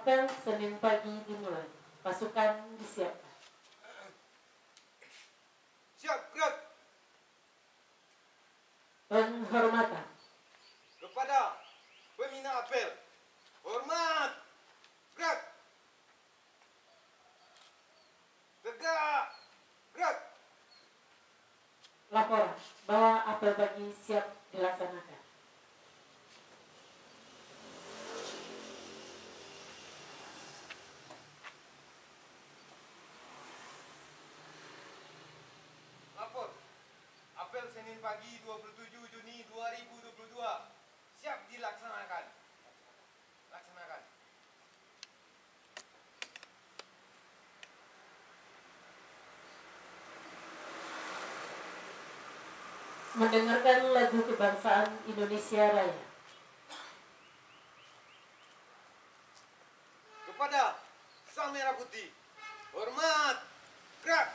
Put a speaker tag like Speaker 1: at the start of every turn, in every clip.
Speaker 1: apel Senin pagi dimulai. Pasukan disiapkan.
Speaker 2: Siap, gerak.
Speaker 1: Penghormatan.
Speaker 2: Kepada pembina apel. Hormat. Gerak. Tegak. Gerak.
Speaker 1: Laporan bahwa apel pagi siap dilaksanakan.
Speaker 2: Lapor. Apel Senin pagi 27 Juni 2022. Siap dilaksanakan. Laksanakan.
Speaker 1: Mendengarkan lagu kebangsaan Indonesia Raya.
Speaker 2: Kepada Sang Merah Putih. Hormat. Gerak.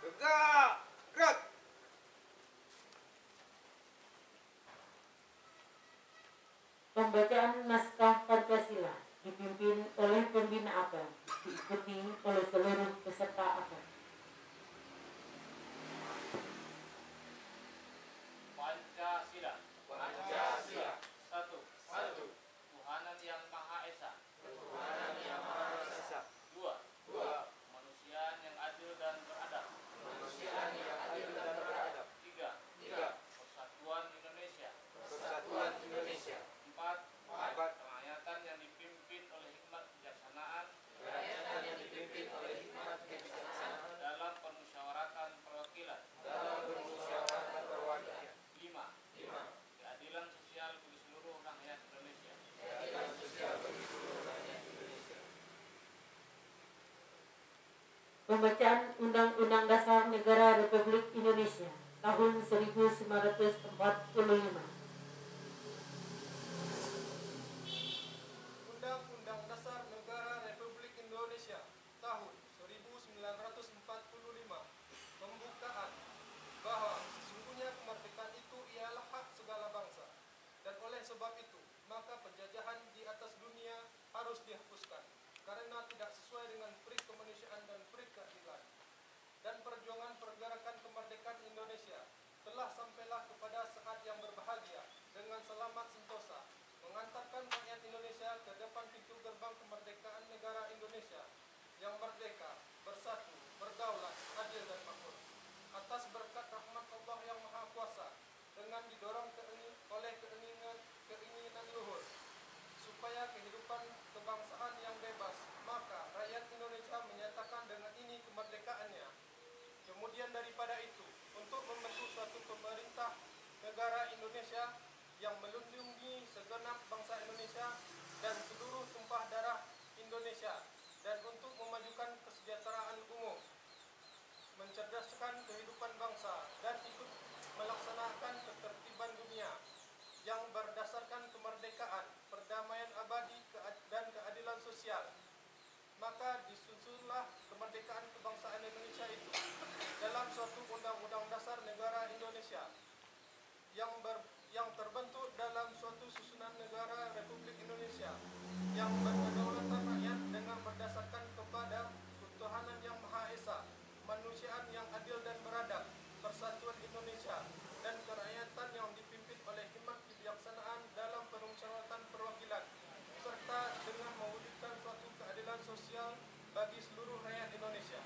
Speaker 2: Tegak. Gerak.
Speaker 1: Pembacaan naskah Pancasila dipimpin oleh pembina apel, diikuti oleh seluruh peserta apel.
Speaker 3: Pancasila.
Speaker 2: Pancasila.
Speaker 3: Satu.
Speaker 2: Satu.
Speaker 3: Tuhanan Yang Maha Esa.
Speaker 2: Tuhanan Yang Maha Esa.
Speaker 3: Dua.
Speaker 2: Dua.
Speaker 3: Kemanusiaan yang adil dan beradab.
Speaker 2: Kemanusiaan yang adil dan beradab.
Speaker 3: Tiga.
Speaker 2: Tiga.
Speaker 3: Persatuan Indonesia.
Speaker 2: Persatuan Indonesia.
Speaker 3: Empat.
Speaker 2: Empat.
Speaker 3: Kerakyatan yang dipimpin oleh hikmat kebijaksanaan
Speaker 2: Kerakyatan yang dipimpin oleh hikmat kebijaksanaan
Speaker 3: dalam permusyawaratan perwakilan.
Speaker 2: dalam bermusyawarah perwakilan.
Speaker 3: Lima.
Speaker 2: Lima.
Speaker 3: Keadilan sosial bagi seluruh rakyat Indonesia.
Speaker 2: Keadilan sosial bagi seluruh rakyat Indonesia.
Speaker 1: Pembacaan Undang-Undang Dasar Negara Republik Indonesia tahun 1945.
Speaker 4: Undang-Undang Dasar Negara Republik Indonesia tahun 1945 Pembukaan bahwa sesungguhnya kemerdekaan itu ialah hak segala bangsa, dan oleh sebab itu maka penjajahan di atas dunia harus dihapuskan karena tidak sesuai dengan peri kemanusiaan dan peri keadilan. Dan perjuangan pergerakan kemerdekaan Indonesia telah sampailah kepada saat yang berbahagia dengan selamat sentosa, mengantarkan rakyat Indonesia ke depan pintu gerbang kemerdekaan negara Indonesia yang merdeka, bersatu, berdaulat, adil dan makmur. Atas berkat rahmat Allah yang Maha Kuasa, dengan didorong oleh keinginan luhur, supaya kehidupan kebangsaan yang bebas, maka rakyat Indonesia menyatakan dengan ini kemerdekaannya. Kemudian daripada itu, untuk membentuk suatu pemerintah negara Indonesia yang melindungi segenap bangsa meneruskan kehidupan bangsa dan ikut melaksanakan ketertiban dunia yang berdasarkan kemerdekaan, perdamaian abadi, dan keadilan sosial. Maka disusunlah kemerdekaan kebangsaan Indonesia itu dalam suatu undang-undang dasar negara Indonesia yang terbentuk dalam suatu susunan negara Republik Indonesia yang berkedaulatan rakyat dengan berdasarkan kepada ketuhanan yang Maha Esa, kemanusiaan yang adil dan beradab, persatuan Indonesia, dan kerakyatan yang dipimpin oleh hikmat kebijaksanaan dalam permusyawaratan perwakilan, serta dengan mewujudkan suatu keadilan sosial bagi seluruh rakyat Indonesia.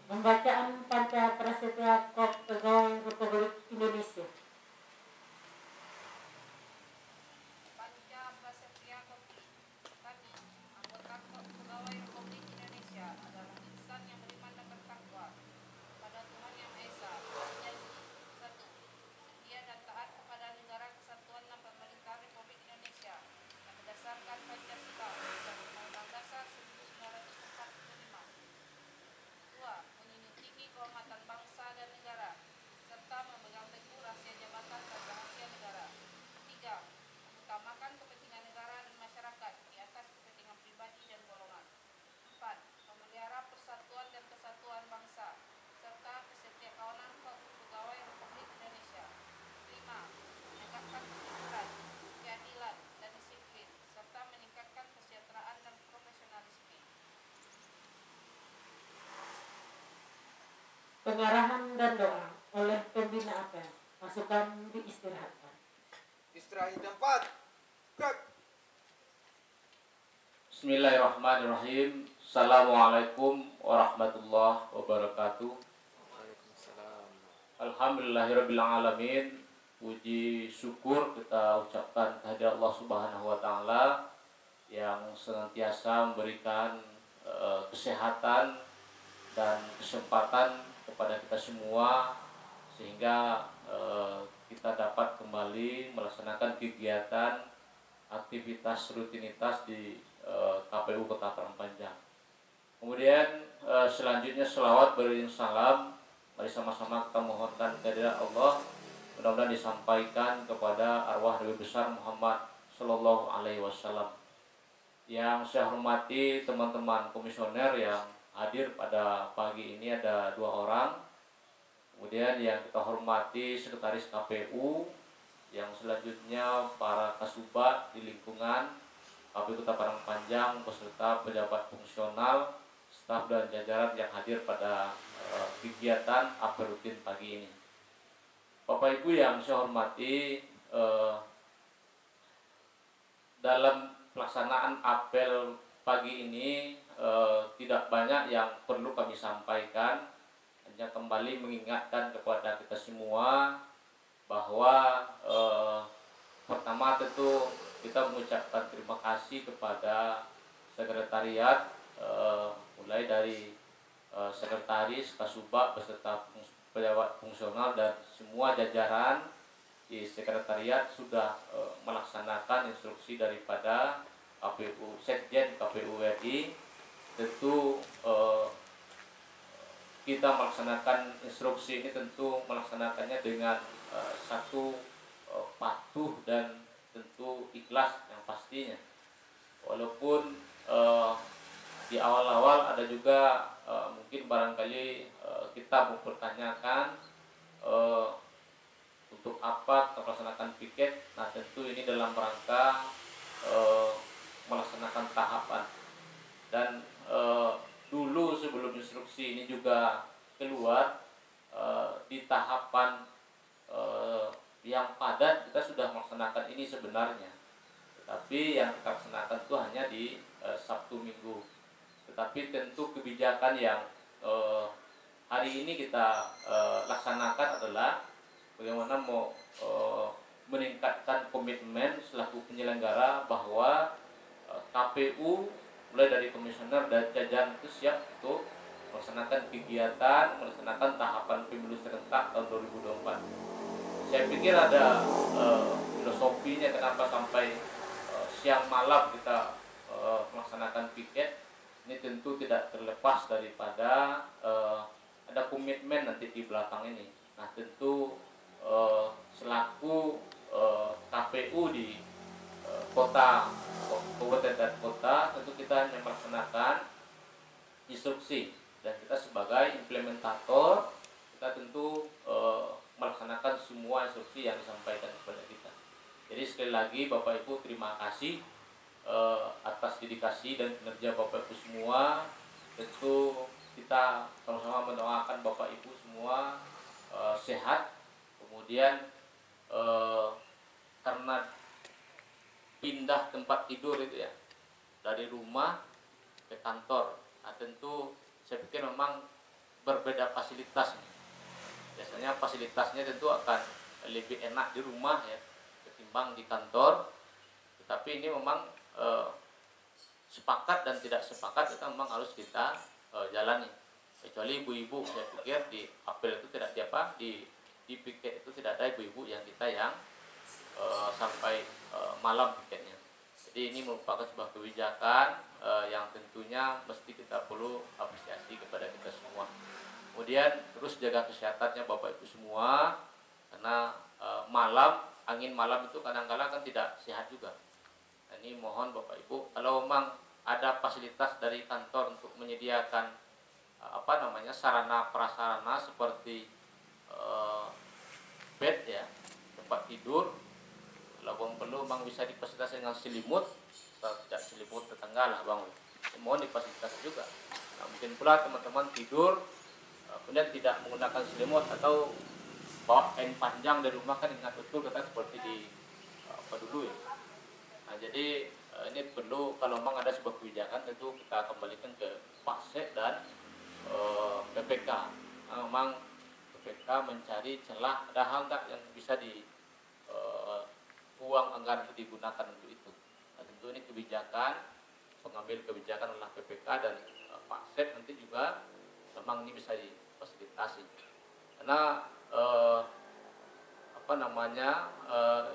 Speaker 1: Pembacaan Panca Prasetya Kop Pegawai Republik Indonesia.
Speaker 2: Panca Prasetya Kopi. Kami, anggota Pegawai Republik Indonesia, adalah insan yang beriman dan bertakwa pada Tuhan Yang Maha Esa, berjanji: 1. Setia dan taat kepada negara kesatuan dan pemerintahan Republik Indonesia yang berdasarkan Pancasila dan Undang-Undang Dasar 1945. 2. Menjunjung tinggi kehormatan bangsa dan negara, serta memegang teguh rahasia jabatan dan rahasia negara. 3. Mengutamakan kepentingan negara dan masyarakat di atas kepentingan pribadi dan golongan. 4. Memelihara persatuan dan kesatuan bangsa, serta kesetiakawanan pegawai Republik Indonesia. 5. Menegakkan kejujuran, keadilan, dan disiplin, serta meningkatkan kesejahteraan dan profesionalisme.
Speaker 1: Pengarahan dan doa oleh pembina APEN. Masukan diistirahatkan.
Speaker 5: Istirahat tempat. Gerak.
Speaker 3: Bismillahirrahmanirrahim. Assalamualaikum warahmatullahi wabarakatuh.
Speaker 5: Waalaikumsalam.
Speaker 3: Alhamdulillahirrabbilalamin. Puji syukur kita ucapkan kehadirat Allah Subhanahu wa Ta'ala yang senantiasa memberikan kesehatan dan kesempatan kepada kita semua sehingga kita dapat kembali melaksanakan kegiatan aktivitas rutinitas di KPU Kota Parangpanjang. Kemudian selanjutnya selawat beriring salam, mari sama-sama kita mohonkan kehadirat Allah, mudah-mudahan disampaikan kepada arwah Nabi besar Muhammad Sallallahu Alaihi Wasallam. Yang saya hormati teman-teman komisioner yang hadir pada pagi ini ada 2 orang. Kemudian yang kita hormati sekretaris KPU, yang selanjutnya para kasubag di lingkungan KPU Kota Parangpanjang beserta pejabat fungsional, staf dan jajaran yang hadir pada kegiatan apel rutin pagi ini. Bapak Ibu yang saya hormati, dalam pelaksanaan apel pagi ini tidak banyak yang perlu kami sampaikan, hanya kembali mengingatkan kepada kita semua bahwa pertama tentu kita mengucapkan terima kasih kepada sekretariat, mulai dari sekretaris, kasubag beserta pejabat fungsional dan semua jajaran di sekretariat sudah melaksanakan instruksi daripada KPU Sekjen KPU RI. Tentu kita melaksanakan instruksi ini tentu melaksanakannya dengan satu patuh dan tentu ikhlas yang pastinya. Walaupun di awal-awal ada juga mungkin barangkali kita mempertanyakan untuk apa kita melaksanakan piket. Nah tentu ini dalam rangka melaksanakan tahapan. Dan dulu sebelum instruksi ini juga keluar, di tahapan yang padat kita sudah melaksanakan ini sebenarnya, tetapi yang kita laksanakan itu hanya di Sabtu Minggu. Tetapi tentu kebijakan yang hari ini kita laksanakan adalah bagaimana mau meningkatkan komitmen selaku penyelenggara bahwa KPU mulai dari komisioner dan jajaran itu siap untuk melaksanakan kegiatan, melaksanakan tahapan pemilu serentak tahun 2024. Saya pikir ada filosofinya kenapa sampai siang malam kita melaksanakan piket ini tentu tidak terlepas daripada ada komitmen nanti di belakang ini. Nah tentu selaku KPU di kota, kabupaten dan kota, tentu kita hanya melaksanakan instruksi, dan kita sebagai implementator kita tentu melaksanakan semua instruksi yang disampaikan kepada kita. Jadi sekali lagi Bapak Ibu terima kasih atas dedikasi dan kinerja Bapak Ibu semua. Tentu kita sama-sama mendoakan Bapak Ibu semua sehat. Kemudian karena pindah tempat tidur itu ya dari rumah ke kantor, nah tentu saya pikir memang berbeda fasilitas. Biasanya fasilitasnya tentu akan lebih enak di rumah ya ketimbang di kantor. Tetapi ini memang sepakat dan tidak sepakat itu memang harus kita jalani. Kecuali ibu-ibu, saya pikir di apel itu tidak di piket itu tidak ada ibu-ibu yang kita yang sampai malam piketnya. Jadi ini merupakan sebuah kebijakan yang tentunya mesti kita perlu apresiasi kepada kita semua. Kemudian terus jaga kesehatannya Bapak Ibu semua, karena angin malam itu kadang-kadang kan tidak sehat juga. Nah, ini mohon Bapak Ibu, kalau memang ada fasilitas dari kantor untuk menyediakan sarana prasarana seperti bed ya, tempat tidur, kalau perlu memang bisa difasilitasi dengan selimut, atau tidak selimut tetangga lah bang, mohon difasilitasi juga. Nah, mungkin pula teman-teman tidur kemudian tidak menggunakan selimut atau bawa kain panjang dari rumah, kan ingat betul kita seperti di dulu ya. Nah, jadi ini perlu, kalau memang ada sebuah kebijakan tentu kita kembalikan ke Paksek dan PPK. Nah, memang PPK mencari celah, ada hal enggak yang bisa uang anggaran itu digunakan untuk itu. Nah, tentu ini kebijakan, pengambil kebijakan adalah PPK dan Paksek nanti juga memang ini bisa difasilitasi. Karena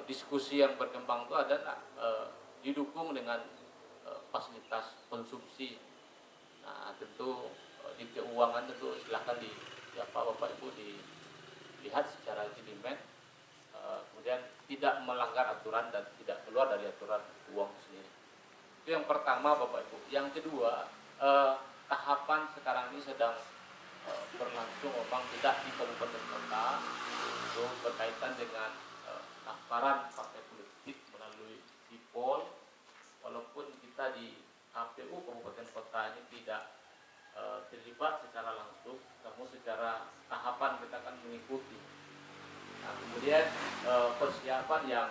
Speaker 3: diskusi yang berkembang itu ada didukung dengan fasilitas konsumsi. Nah, tentu di keuangan tentu silahkan Bapak Ibu dilihat secara jelimet, kemudian tidak melanggar aturan dan tidak keluar dari aturan uang sendiri. Itu yang pertama Bapak Ibu. Yang kedua, tahapan sekarang ini sedang berlangsung memang tidak di kabupaten kota, itu berkaitan dengan daftaran partai politik melalui sipol. Walaupun kita di KPU kabupaten kota ini tidak terlibat secara langsung, namun secara tahapan kita akan mengikuti. Nah, kemudian persiapan yang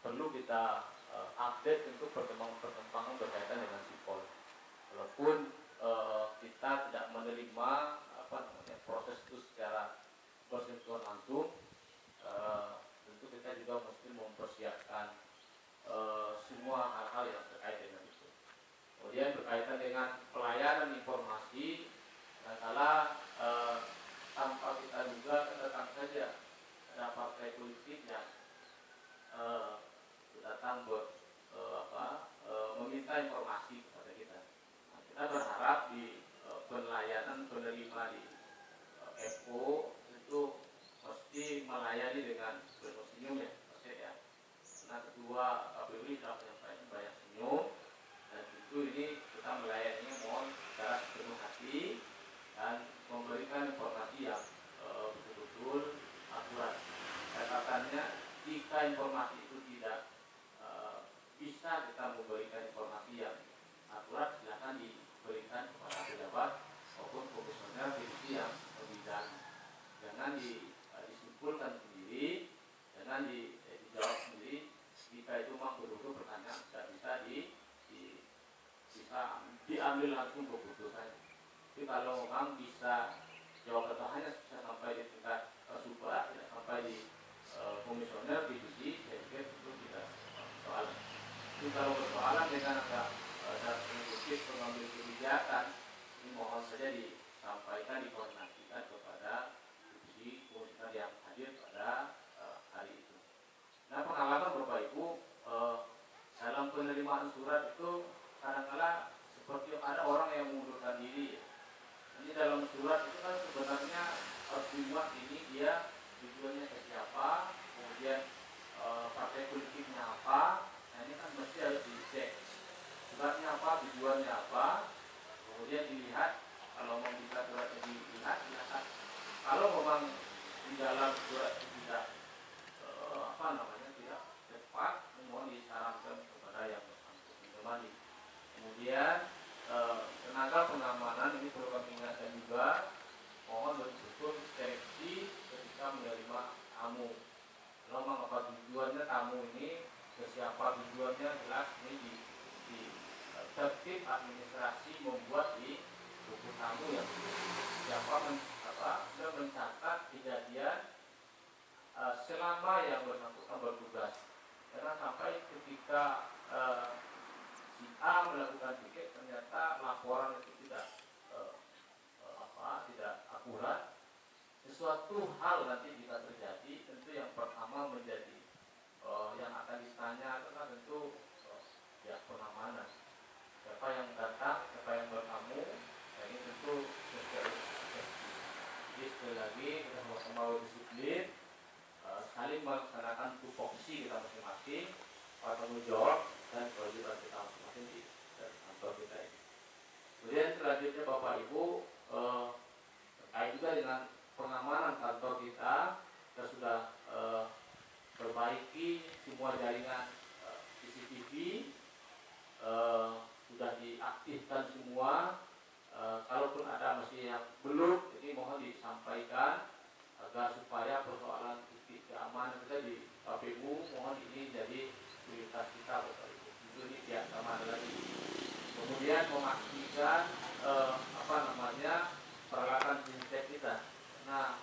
Speaker 3: perlu kita update untuk perkembangan berkaitan dengan sipol. Walaupun kita tidak menerima proses itu secara prosedur langsung, tentu kita juga mesti mempersiapkan semua hal-hal yang terkait dengan itu. Kemudian berkaitan dengan pelayanan informasi, kadang-kala tanpa kita juga datang saja ada partai politik yang datang meminta informasi kepada kita. Nah, kita berharap di pelayanan penerima di FO itu mesti melayani dengan penuh senyum ya, ya. Nah, kedua KPU sudah menyampaikan banyak senyum, dan tentu ini kita melayaninya mohon secara sepenuh hati dan memberikan informasi yang betul-betul akurat. Catatannya, jika informasi itu tidak bisa kita memberikan informasi yang akurat, silakan diberikan kepada pejabat maupun komisioner divisi yang membidang. Jangan disimpulkan sendiri, jangan dijawab sendiri. Jika itu memang betul-betul pertanyaan tidak bisa bisa diambil langsung keputusan. Tapi kalau memang bisa jawab pertanyaan bisa sampai di tingkat supra, tidak sampai di komisioner divisi, saya pikir itu tidak soalan. Tapi kalau persoalan dengan ada eksekutif pengambil kebijakan, ini mohon saja disampaikan, dikoordinasikan kepada divisi komisioner yang hadir pada hari itu. Nah, pengalaman Bapak Ibu dalam penerimaan surat itu kalau memang di dalam surat itu tidak tidak tepat, mohon disarankan kepada yang bersangkutan kembali. Kemudian tenaga pengamanan ini perlu kami ingatkan juga, mohon betul-betul seleksi ketika menerima tamu. Kalau memang apa tujuannya tamu ini, ke siapa tujuannya, jelas ini di tertib administrasi membuat di buku tamu yang siapa sudah mencatat kejadian selama yang bersangkutan bertugas. Karena sampai ketika si A melakukan tiket ternyata laporan itu tidak tidak akurat, sesuatu hal nanti jika terjadi, tentu yang pertama menjadi yang akan ditanya adalah tentu ya pengamanan. Siapa yang datang, siapa yang bertamu, nah ini tentu harus. Jadi sekali lagi kita sama-sama disiplin, saling melaksanakan tupoksi kita masing-masing, tanggung jawab dan kewajiban kita masing-masing di kantor kita ini. Kemudian selanjutnya Bapak Ibu, terkait juga dengan pengamanan kantor kita sudah perbaiki semua jaringan CCTV, sudah diaktifkan semua. Kalaupun ada masih yang belum, ini mohon disampaikan agar supaya persoalan titik keamanan kita di KPU, mohon ini jadi prioritas kita Bapak Ibu. Itu ini tidak sama lagi. Kemudian memastikan peralatan fintech kita. Nah,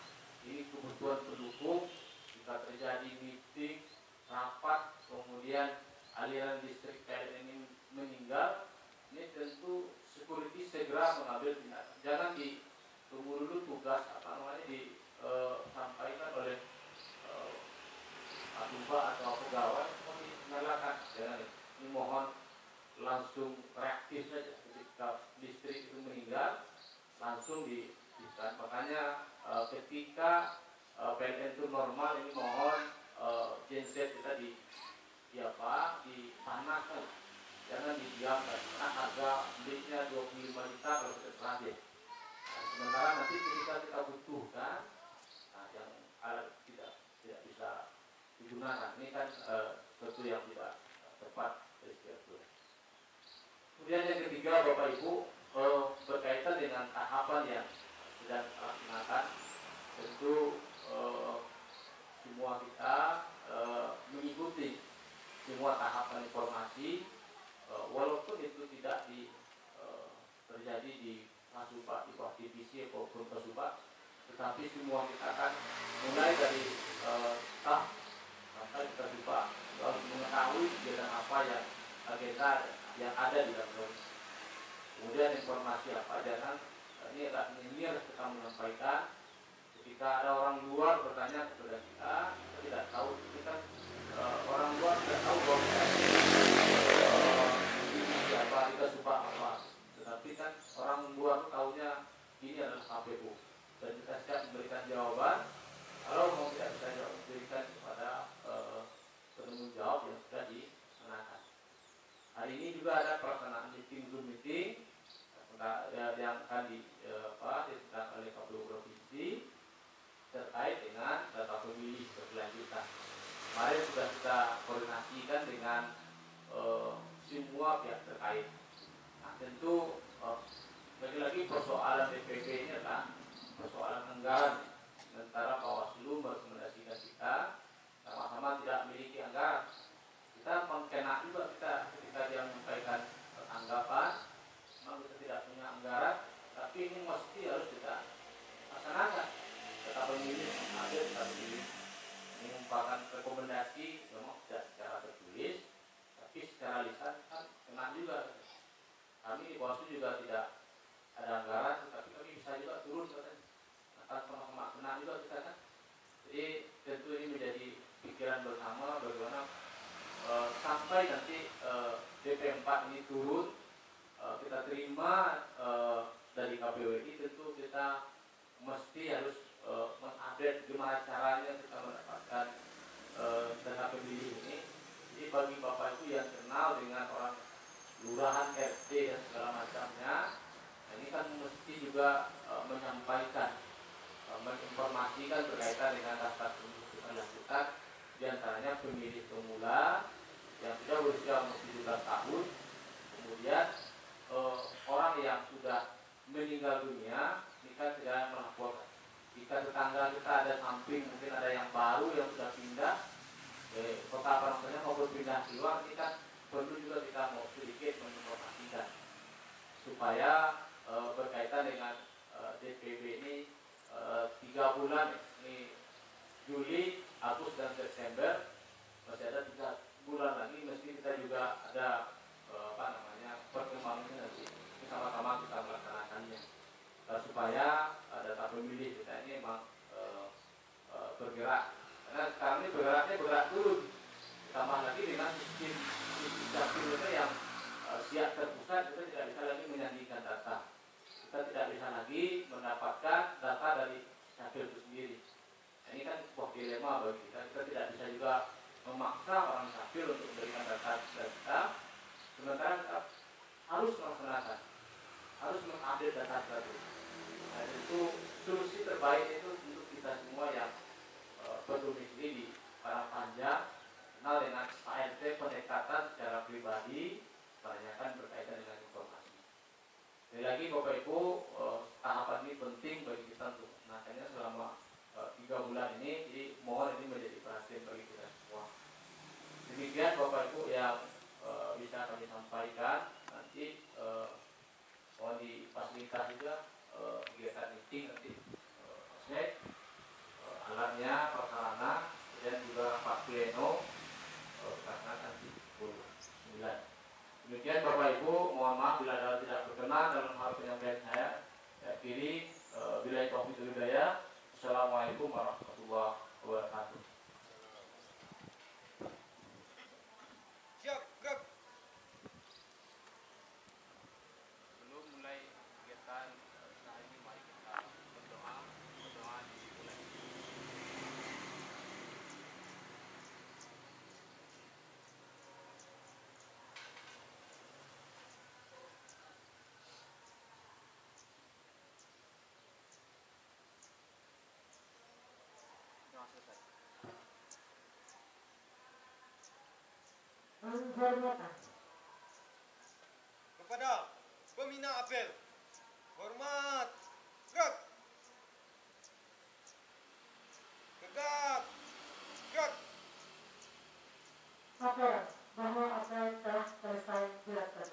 Speaker 3: ini kebutuhan pendukung jika terjadi meeting, rapat, kemudian aliran listrik PLN ini meninggal, ini tentu security segera mengambil tindakan. Jangan ditunggu dulu tugas disampaikan oleh Aduba atau pegawai, mohon dinyalakan. Jangan, ini mohon langsung reaktif saja ketika listrik itu meninggal, langsung diaktifkan. Makanya ketika PLN itu normal, ini mohon genset kita dipanaskan, jangan didiamkan, karena harga belinya 25 juta kalau sudah terakhir. Nah, sementara nanti ketika kita butuhkan, nah yang alat tidak bisa digunakan, ini kan sesuatu yang tidak tepat dari setiap bulan. Kemudian yang ketiga Bapak Ibu, berkaitan dengan tahapan yang sedang dilaksanakan, tentu semua kita mengikuti semua tahapan informasi, walaupun itu tidak terjadi di Kasubag, di bawah divisi maupun Kasubag, tetapi semua kita akan mulai dari staf sampai Kasubag harus mengetahui kegiatan apa yang agenda yang ada di dalam. Kemudian informasi apa, jangan ini harus kita menyampaikan. Ketika ada orang luar bertanya kepada kita tidak tahu, kita orang luar tidak tahu bahwa siapa kita suka apa, tetapi kan orang luar tahunya ini adalah KPU, dan kita siap memberikan jawaban. Kalau mau tidak bisa jawab, berikan kepada penanggung jawab yang sudah disenakan. Hari ini juga ada pelaksanaan Zoom meeting yang akan diselenggarakan oleh KPU provinsi terkait dengan data pemilih berkelanjutan. Kemarin sudah kita koordinasikan dengan semua pihak terkait. Nah, tentu lagi-lagi persoalan DPP ini adalah persoalan anggaran. Sementara Bawaslu merekomendasikan kita sama-sama tidak memiliki anggaran. Kita mengkena juga ketika dia menyampaikan tanggapan, memang kita tidak punya anggaran, tapi ini mesti harus kita laksanakan. Data pemilih ada, data pemilih ini merupakan rekomendasi, memang tidak secara tertulis, tapi secara lisan kan kena juga. Kami di Bawaslu juga tidak ada anggaran, tetapi kami bisa juga turun katanya. Akan sama-sama kena juga kita kan. Jadi tentu ini menjadi pikiran bersama bagaimana sampai nanti DP4 ini turun, kita terima dari KPWI, tentu kita mesti harus mengupdate gimana caranya kita mendapatkan data pemilih ini. Jadi bagi Bapak Ibu yang kenal dengan orang lurahan, RT dan segala macamnya, ini kan mesti juga menyampaikan informasi kan berkaitan dengan daftar pembentukan lanjutan, diantaranya pemilih pemula yang sudah berusia 17 tahun, kemudian orang yang sudah meninggal dunia kita tidak melaporkan. Jika tetangga kita ada samping, mungkin ada yang baru yang sudah pindah kota apa namanya maupun pindah keluar, ini kan perlu juga kita mau sedikit menginformasikan supaya berkaitan dengan DPB ini 3 bulan ini Juli, Agustus dan September, masih ada 3 bulan lagi, mesti kita juga ada perkembangannya nanti sama-sama kita melaksanakannya supaya data pemilih kita ini memang bergerak, karena sekarang ini bergerak turun, ditambah lagi dengan sistem dapilnya yang siap terpusat, kita tidak bisa lagi menyandikan data, kita tidak bisa lagi mendapatkan data dari dapil itu sendiri. Ini kan sebuah dilema bagi kita, kita tidak bisa juga memaksa orang dapil untuk memberikan data kita, sementara kita harus melaksanakan, harus mengupdate data tersebut. Nah, itu solusi terbaik itu untuk kita semua yang berdomisili di Parangpanjang, kenal dengan ART pendekatan secara pribadi, tanyakan berkaitan dengan informasi. Sekali lagi Bapak Ibu, tahapan ini penting bagi kita untuk melaksanakannya selama 3 bulan ini, jadi mohon ini menjadi perhatian bagi kita semua. Demikian Bapak Ibu yang bisa kami sampaikan. Nanti mohon difasilitasi juga kegiatan meeting nanti alatnya, prasarana, dan juga rapat pleno karena nanti pukul 9. Demikian Bapak Ibu, mohon maaf bila ada tidak berkenan dalam hal penyampaian saya. Akhiri bila taufiq wal hidayah. Assalamualaikum warahmatullahi wabarakatuh.
Speaker 5: Siap, gerak.
Speaker 3: Sebelum mulai kegiatan saat ini, mari kita berdoa dimulai.
Speaker 1: Penghormatan
Speaker 5: Kepada pembina apel, hormat, gerak. Tegak, gerak.
Speaker 1: laporan bahwa apel telah selesai dilaksanakan.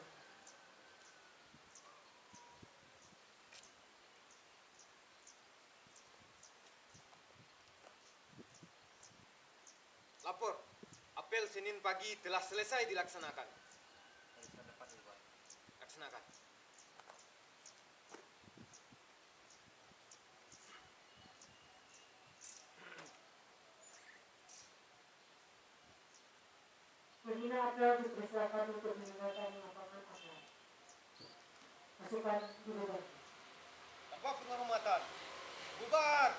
Speaker 5: Lapor, apel Senin pagi telah selesai dilaksanakan. Laksanakan.
Speaker 1: Pembina apel dipersilakan untuk meninggalkan lapangan apel. Pasukan dibubarkan.
Speaker 5: Tanpa penghormatan, bubar.